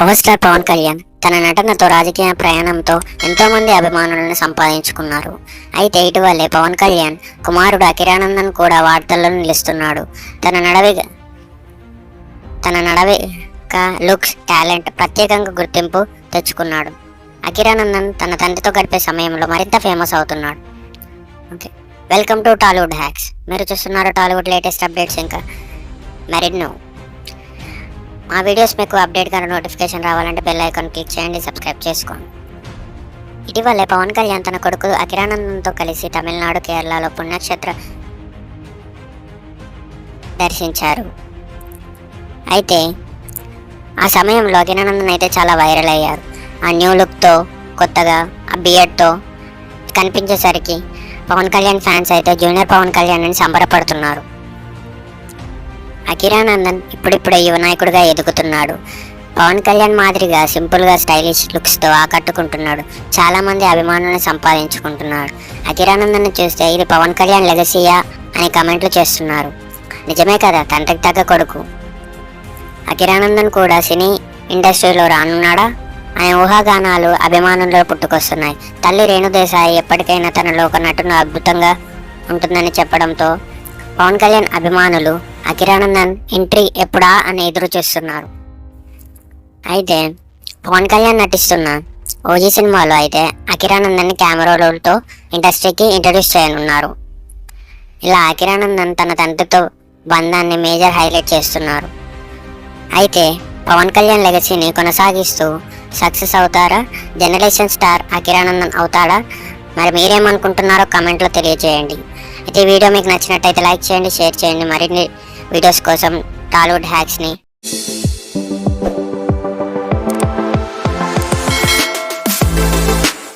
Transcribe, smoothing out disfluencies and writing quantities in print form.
Power star Pawan Kalyan తన నటనతో రాజకీయ ప్రయాణంతో ఎంతో మంది అభిమానులను సంపాదించుకున్నారు. అయితే ఇటీవలే పవన్ కళ్యాణ్ కుమారుడు అఖిరానందన్ కూడా వార్తల్లో నిలుస్తున్నాడు. తన నడవిక, లుక్స్, టాలెంట్ ప్రత్యేకంగా గుర్తింపు తెచ్చుకున్నాడు. అఖిరానందన్ తన తండ్రితో గడిపే సమయంలో మరింత ఫేమస్ అవుతున్నాడు. Okay, welcome to Tollywood hacks. మీరు చూస్తున్నారు టాలీవుడ్ లేటెస్ట్ అప్డేట్స్. ఇంకా మరెన్నో మా వీడియోస్ మీకు అప్డేట్గా నోటిఫికేషన్ రావాలంటే బెల్ ఐకాన్ క్లిక్ చేయండి, సబ్స్క్రైబ్ చేసుకోండి. ఇటీవలే పవన్ కళ్యాణ్ తన కొడుకు అఖిరానందన్తో కలిసి తమిళనాడు, కేరళలో పుణ్యక్షేత్ర దర్శించారు. అయితే ఆ సమయంలో అఖిరానందన్ అయితే చాలా వైరల్ అయ్యారు. ఆ న్యూ లుక్తో, కొత్తగా ఆ బియర్డ్తో కనిపించేసరికి పవన్ కళ్యాణ్ ఫ్యాన్స్ అయితే జూనియర్ పవన్ కళ్యాణ్ అని సంబరపడుతున్నారు. అఖిరానందన్ ఇప్పుడిప్పుడే యువ నాయకుడిగా ఎదుగుతున్నాడు. పవన్ కళ్యాణ్ మాదిరిగా సింపుల్గా స్టైలిష్ లుక్స్తో ఆకట్టుకుంటున్నాడు. చాలామంది అభిమానులను సంపాదించుకుంటున్నాడు. అఖిరానందన్ చూస్తే ఇది పవన్ కళ్యాణ్ లెగసీయా అని కామెంట్లు చేస్తున్నారు. నిజమే కదా, తండ్రికి తగ్గ కొడుకు. అఖిరానందన్ కూడా సినీ ఇండస్ట్రీలో రానున్నాడా అనే ఊహాగానాలు అభిమానుల్లో పుట్టుకొస్తున్నాయి. తల్లి రేణుదేశాయి ఎప్పటికైనా తనలో ఒక నటును అద్భుతంగా ఉంటుందని చెప్పడంతో పవన్ కళ్యాణ్ అభిమానులు అఖిరానందన్ ఎంట్రీ ఎప్పుడా అని ఎదురు చూస్తున్నారు. అయితే పవన్ కళ్యాణ్ నటిస్తున్న ఓజీ సినిమాలో అయితే అఖిరానందన్ కెమెరా రోల్తో ఇండస్ట్రీకి ఇంట్రడ్యూస్ చేయనున్నారు. ఇలా అఖిరానందన్ తన తండ్రితో బంధాన్ని మేజర్ హైలైట్ చేస్తున్నారు. అయితే పవన్ కళ్యాణ్ లెగసీని కొనసాగిస్తూ సక్సెస్ అవుతారా, జనరేషన్ స్టార్ అఖిరానందన్ అవుతాడా? మరి మీరేమనుకుంటున్నారో కామెంట్లో తెలియజేయండి. అయితే ఈ వీడియో మీకు నచ్చినట్టయితే లైక్ చేయండి, షేర్ చేయండి. మరిన్ని వీడియోస్ కోసం టాలీవుడ్ హ్యాక్స్ని